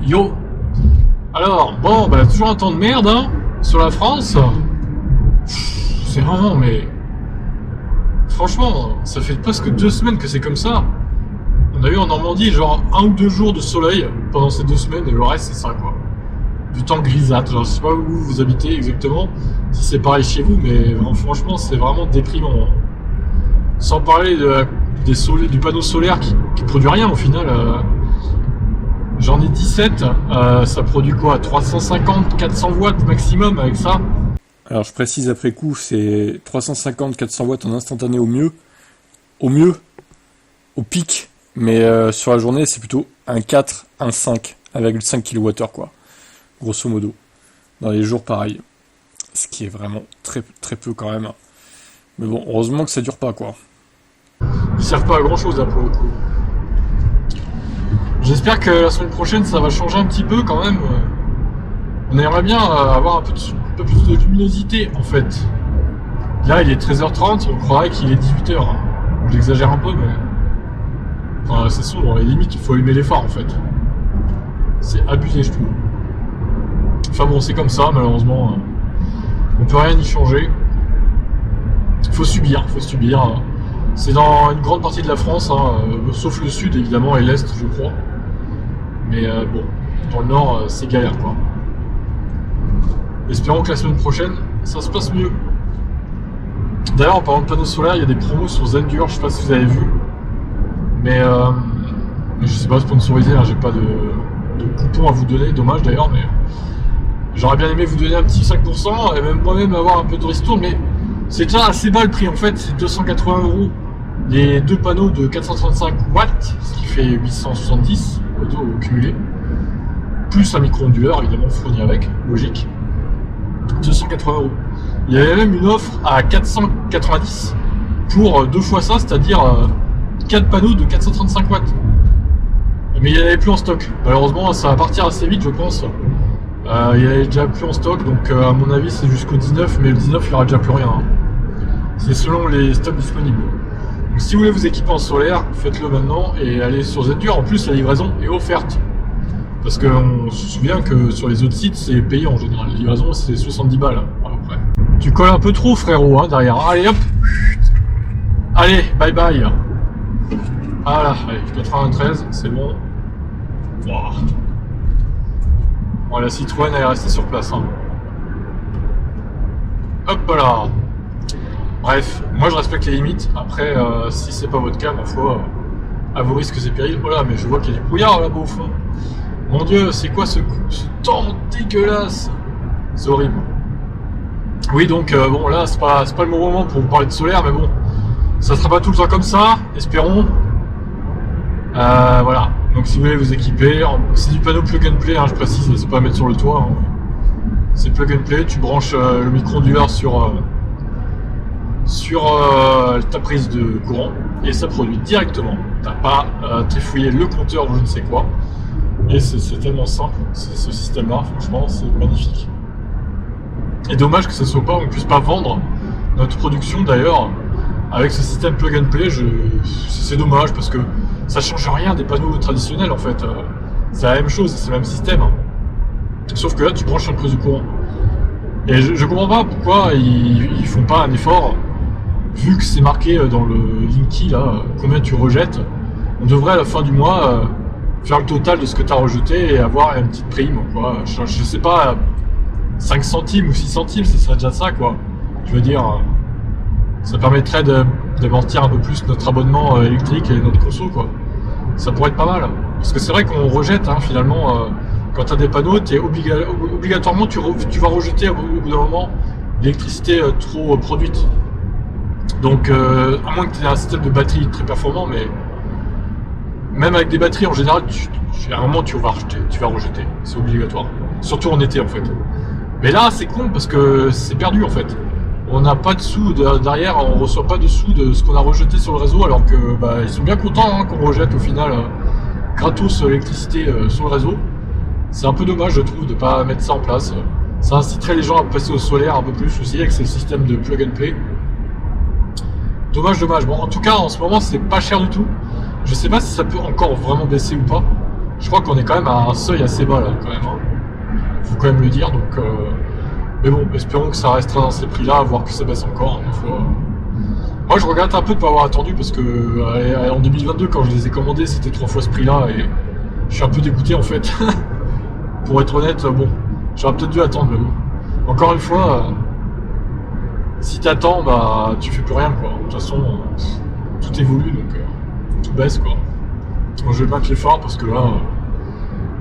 Yo. Alors, bon, bah toujours un temps de merde, hein, sur la France. C'est vraiment, mais... Franchement, ça fait presque 2 semaines que c'est comme ça. On a eu en Normandie genre 1 ou 2 jours de soleil pendant ces 2 semaines, et le reste c'est ça, quoi. Du temps grisâtre, genre, je sais pas où vous habitez exactement, si c'est pareil chez vous, mais franchement c'est vraiment déprimant, hein. Sans parler du panneau solaire qui produit rien au final. J'en ai 17, ça produit quoi, 350, 400 watts maximum avec ça. Alors je précise après coup, c'est 350-400 watts en instantané au mieux, au pic, mais sur la journée c'est plutôt un 4, un 5, 1,5 kWh quoi, grosso modo, dans les jours pareils, ce qui est vraiment très, très peu quand même, mais bon, heureusement que ça dure pas quoi. Ils servent pas à grand chose là pour le coup. J'espère que la semaine prochaine ça va changer un petit peu quand même. On aimerait bien avoir un peu plus de luminosité en fait. Là il est 13h30, on croirait qu'il est 18h. J'exagère un peu mais... Enfin c'est sombre, limite il faut allumer les phares en fait. C'est abusé je trouve. Enfin bon c'est comme ça malheureusement. On peut rien y changer. Faut subir. C'est dans une grande partie de la France, hein, sauf le sud évidemment et l'est je crois. Mais bon, dans le nord c'est galère quoi. Espérons que la semaine prochaine ça se passe mieux. D'ailleurs en parlant de panneaux solaires, il y a des promos sur Zendur, je sais pas si vous avez vu. Mais je sais pas sponsorisé, hein, j'ai pas de coupon à vous donner, dommage d'ailleurs, mais j'aurais bien aimé vous donner un petit 5% et même moi-même avoir un peu de ristourne, mais c'est déjà assez bas le prix en fait, c'est 280 € les 2 panneaux de 435 watts, ce qui fait 870 au cumulé, plus un micro-onduleur évidemment fourni avec, logique, 280 €. Il y avait même une offre à 490 pour 2 fois ça, c'est-à-dire 4 panneaux de 435 watts. Mais il n'y en avait plus en stock. Malheureusement, ça va partir assez vite, je pense. Il n'y avait déjà plus en stock, donc à mon avis, c'est jusqu'au 19, mais le 19, il n'y aura déjà plus rien, hein. C'est selon les stocks disponibles. Donc si vous voulez vous équiper en solaire, faites-le maintenant et allez sur Zendur. En plus, la livraison est offerte. Parce qu'on se souvient que sur les autres sites, c'est payant en général. La livraison, c'est 70 balles, à peu près. Tu colles un peu trop, frérot, hein, derrière. Allez, hop. Allez, bye bye. Voilà, allez, 93, c'est bon. Wow. Bon, la Citroën, elle est restée sur place, hein. Hop là. Bref, moi je respecte les limites. Après, si c'est pas votre cas, ma foi, à vos risques et périls. Oh là, mais je vois qu'il y a du brouillard là-bas au fond. Mon Dieu, c'est quoi ce temps dégueulasse? C'est horrible. Oui, donc bon, là, c'est pas le bon moment pour vous parler de solaire, mais bon, ça sera pas tout le temps comme ça, espérons. Voilà. Donc si vous voulez vous équiper, c'est du panneau plug and play, hein, je précise, c'est pas à mettre sur le toit, hein. C'est plug and play, tu branches le micro-onduleur sur ta prise de courant et ça produit directement. T'as pas trifouillé le compteur ou je ne sais quoi. Et c'est tellement simple, ce système-là, franchement, c'est magnifique. Et dommage que ça soit pas, on puisse pas vendre notre production d'ailleurs avec ce système plug and play. C'est dommage parce que ça change rien des panneaux traditionnels en fait. C'est la même chose, c'est le même système. Sauf que là, tu branches une prise de courant. Et je comprends pas pourquoi ils font pas un effort. Vu que c'est marqué dans le Linky là, combien tu rejettes, on devrait à la fin du mois faire le total de ce que tu as rejeté et avoir une petite prime, quoi. Je sais pas, 5 centimes ou 6 centimes, ce serait déjà ça, quoi. Je veux dire, ça permettrait d'amortir un peu plus notre abonnement électrique et notre conso, quoi. Ça pourrait être pas mal. Parce que c'est vrai qu'on rejette, hein, finalement, quand tu as des panneaux, obligatoirement, tu vas rejeter au bout d'un moment l'électricité trop produite. Donc, à moins que tu aies un système de batterie très performant, mais même avec des batteries en général, à un moment tu vas rejeter, c'est obligatoire. Surtout en été en fait. Mais là c'est con parce que c'est perdu en fait. On n'a pas de sous derrière, on reçoit pas de sous de ce qu'on a rejeté sur le réseau alors que ils sont bien contents, hein, qu'on rejette au final gratos l'électricité sur le réseau. C'est un peu dommage je trouve de pas mettre ça en place. Ça inciterait les gens à passer au solaire un peu plus aussi avec ce système de plug and play. Dommage. Bon, en tout cas, en ce moment, c'est pas cher du tout. Je sais pas si ça peut encore vraiment baisser ou pas. Je Je crois qu'on est quand même à un seuil assez bas là quand même, hein. Faut quand même le dire, donc mais bon, espérons que ça restera dans ces prix-là, voire que ça baisse encore. Hein, moi je regrette un peu de ne pas avoir attendu parce que en 2022 quand je les ai commandés c'était 3 fois ce prix-là et je suis un peu dégoûté en fait. Pour être honnête, bon, j'aurais peut-être dû attendre, mais bon. Encore une fois, si t'attends, bah tu fais plus rien quoi. De toute façon, tout évolue donc tout baisse quoi. Bon, je vais mettre les phares parce que là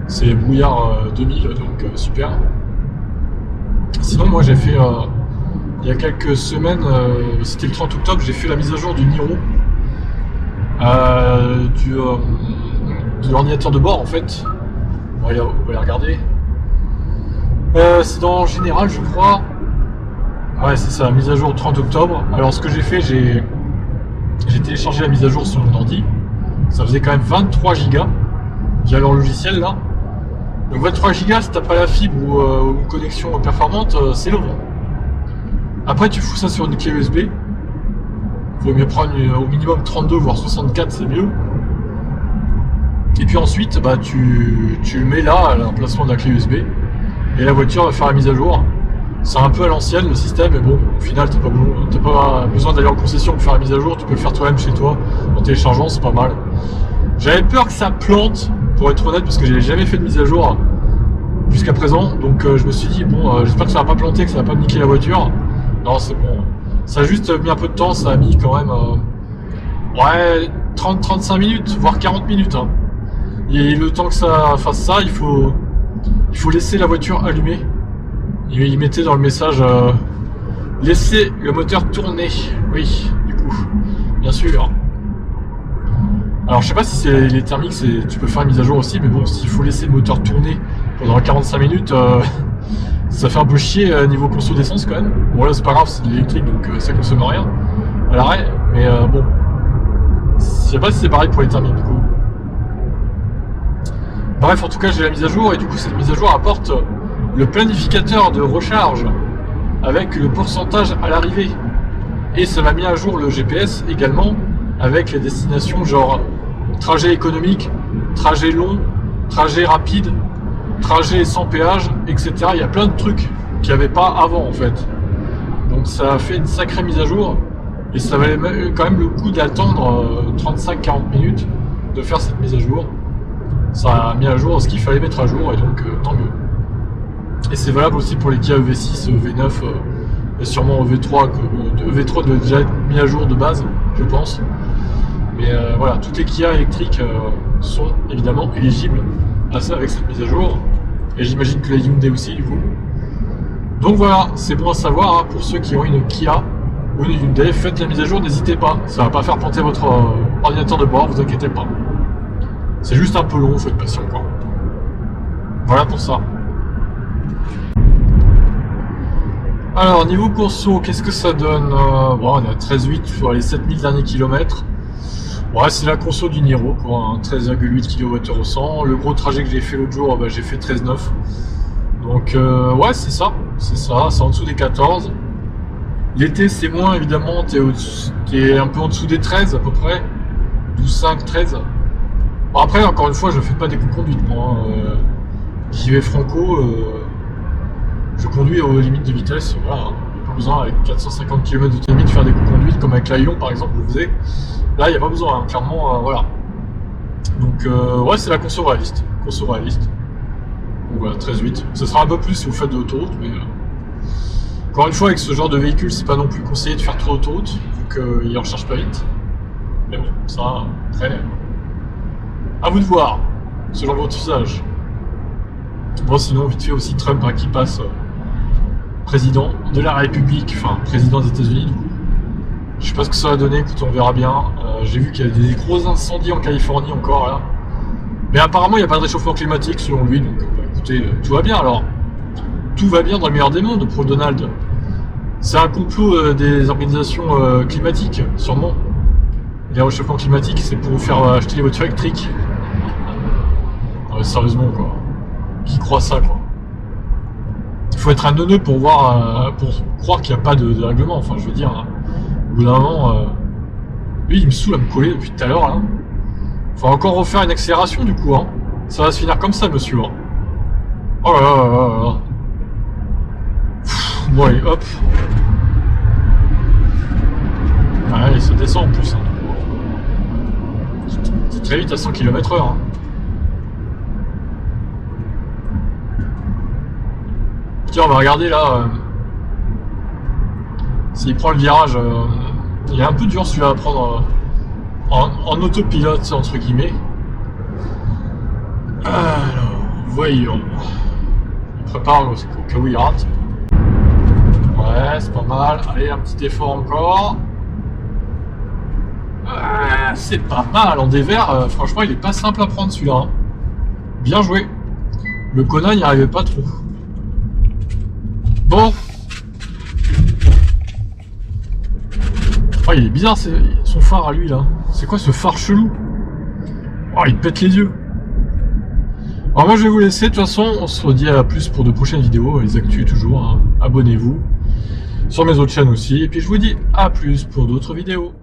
c'est brouillard 2000 donc super. Sinon moi j'ai fait il y a quelques semaines, c'était le 30 octobre, j'ai fait la mise à jour du Niro de l'ordinateur de bord en fait. On va les regarder. C'est dans Général je crois. Ouais c'est ça, mise à jour 30 octobre. Alors ce que j'ai fait, j'ai téléchargé la mise à jour sur mon ordi. Ça faisait quand même 23 gigas via leur logiciel là. Donc 23 gigas si t'as pas la fibre ou une connexion performante, c'est long. Après tu fous ça sur une clé USB. Faut mieux prendre au minimum 32 voire 64, c'est mieux. Et puis ensuite bah tu le mets là à l'emplacement de la clé USB et la voiture va faire la mise à jour. C'est un peu à l'ancienne le système, mais bon, au final t'as pas besoin d'aller en concession pour faire la mise à jour, tu peux le faire toi-même chez toi en téléchargeant, c'est pas mal. J'avais peur que ça plante, pour être honnête, parce que j'avais jamais fait de mise à jour jusqu'à présent, donc je me suis dit bon, j'espère que ça va pas planter, que ça va pas me niquer la voiture. Non, c'est bon. Ça a juste mis un peu de temps, ça a mis quand même ouais 30-35 minutes, voire 40 minutes. Hein. Et le temps que ça fasse ça, il faut laisser la voiture allumée. Il mettait dans le message laisser le moteur tourner. Oui, du coup, bien sûr. Alors je sais pas si c'est les thermiques, tu peux faire une mise à jour aussi, mais bon, s'il faut laisser le moteur tourner pendant 45 minutes, ça fait un peu chier niveau conso d'essence quand même. Bon là c'est pas grave, c'est de l'électrique donc ça consomme rien à l'arrêt, mais bon, je sais pas si c'est pareil pour les thermiques du coup. Bref, en tout cas j'ai la mise à jour et du coup cette mise à jour apporte le planificateur de recharge avec le pourcentage à l'arrivée. Et ça m'a mis à jour le GPS également avec les destinations genre trajet économique, trajet long, trajet rapide, trajet sans péage, etc. Il y a plein de trucs qu'il n'y avait pas avant en fait. Donc ça a fait une sacrée mise à jour et ça valait quand même le coup d'attendre 35-40 minutes de faire cette mise à jour. Ça a mis à jour ce qu'il fallait mettre à jour et donc tant mieux. Et c'est valable aussi pour les Kia EV6, EV9 et sûrement EV3 EV3 doit déjà être mis à jour de base, je pense. Mais voilà, toutes les Kia électriques sont évidemment éligibles à ça avec cette mise à jour. Et j'imagine que les Hyundai aussi du coup. Donc voilà, c'est bon à savoir hein, pour ceux qui ont une Kia ou une Hyundai, faites la mise à jour, n'hésitez pas. Ça va pas faire planter votre ordinateur de bord, vous inquiétez pas. C'est juste un peu long, faut être patient quoi. Voilà pour ça. Alors niveau conso, qu'est-ce que ça donne bon, on est à 13,8 sur les 7000 derniers kilomètres. Ouais, c'est la conso du Niro, quoi, hein, 13,8 kWh au 100. Le gros trajet que j'ai fait l'autre jour, bah, j'ai fait 13,9. Donc ouais, c'est ça, c'est en dessous des 14. L'été c'est moins évidemment, t'es un peu en dessous des 13 à peu près. 12,5, 13. Bon, après, encore une fois, je fais pas des coups de conduite, moi. J'y vais franco. Je conduis aux limites de vitesse, voilà, pas besoin avec 450 km d'autonomie de faire des coups de conduite comme avec la Lyon par exemple, je le faisais. Là, il n'y a pas besoin, hein, clairement, voilà. Donc, ouais, c'est la conso réaliste. Donc voilà, 13,8. Ce sera un peu plus si vous faites de l'autoroute, mais encore une fois, avec ce genre de véhicule, c'est pas non plus conseillé de faire trop d'autoroute, vu qu'il recharge pas vite. Mais bon, ça, après, à vous de voir, selon votre usage. Bon, sinon, vite fait aussi Trump hein, qui passe président de la République, enfin président des États-Unis du coup. Je sais pas ce que ça va donner, écoute, on verra bien. J'ai vu qu'il y a des gros incendies en Californie encore là. Mais apparemment il n'y a pas de réchauffement climatique selon lui, donc bah, écoutez, tout va bien alors. Tout va bien dans le meilleur des mondes pour Donald. C'est un complot des organisations climatiques, sûrement. Les réchauffements climatiques, c'est pour vous faire acheter les voitures électriques. Non, mais sérieusement quoi. Qui croit ça quoi. Il faut être un neuneu pour voir, pour croire qu'il n'y a pas de règlement. Enfin, je veux dire, hein. Au bout d'un moment, lui, il me saoule à me coller depuis tout à l'heure. Hein. Faut encore refaire une accélération du coup. Hein. Ça va se finir comme ça, monsieur. Hein. Oh là là là là là. Bon, allez, hop. Ah, il se descend en plus. Hein. C'est très vite à 100 km/h. Hein. Tiens, on va regarder là. S'il prend le virage. Il est un peu dur celui-là à prendre en autopilote, entre guillemets. Alors, voyons. Il prépare au cas où il rate. Ouais, c'est pas mal. Allez, un petit effort encore. C'est pas mal. En dévers, franchement, il est pas simple à prendre celui-là. Hein. Bien joué. Le Kona n'y arrivait pas trop. Bon. Oh, il est bizarre son phare à lui là. C'est quoi ce phare chelou? Oh, il pète les yeux. Alors moi je vais vous laisser, de toute façon on se redit à plus pour de prochaines vidéos, les actus toujours, hein. Abonnez-vous sur mes autres chaînes aussi, et puis je vous dis à plus pour d'autres vidéos.